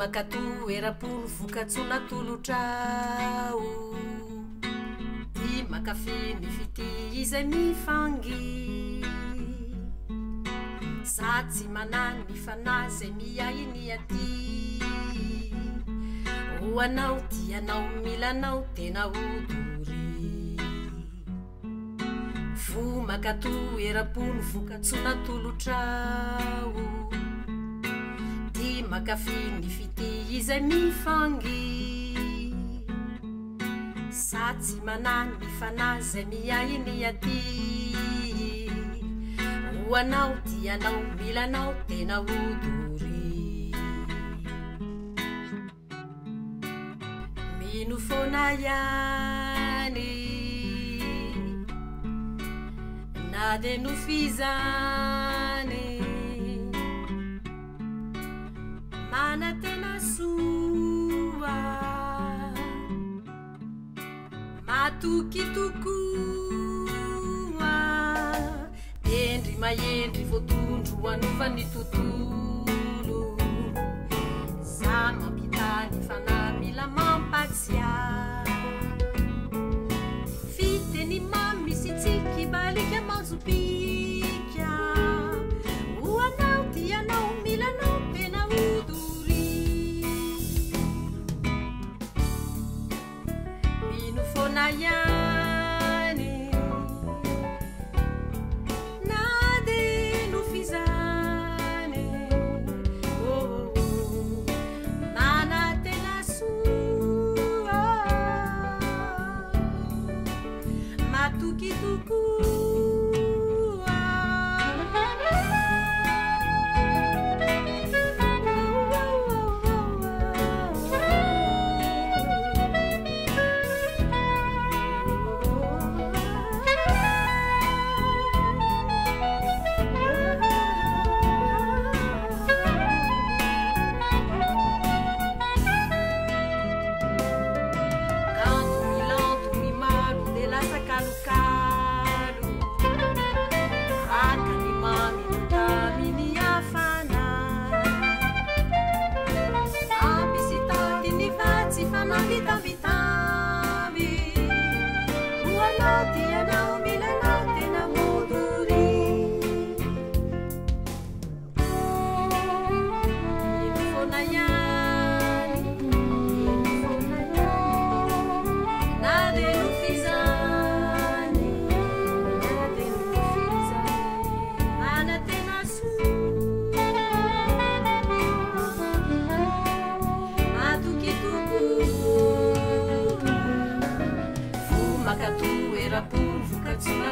makato erapolo vokatsona tolotrao ty makafe ny fity izay mifangy sa tsy manany ny fanahy zay miainy aty ho anao tianao milanao tena odory fo makato erapolo vokatsona tolotrao ty makafe ny fity izay mifangy sa tsy manany ny fanahy zay miainy aty ho anao tianao milanao tena odory mino foana ihany na de nofizany mana tena soa matoky tokoa endry mahendry voatondro anovany tontolo za mampitany fanahy mila mampatsia fiteny mamy sy tsiky balika mazopika ho anao tianao milanao tena odory mino foana ihany na de nofizany mana tena soa matoky tokoa canto milanto mi malo della sacalocalo raka ni mami notami ni afana ambisitati ni vazi fanambitambitami ho anao tianao milanao tena modory mino foana ihany na de nofizany mana tena soa matoky tokoa fo makato erapolo vokatsona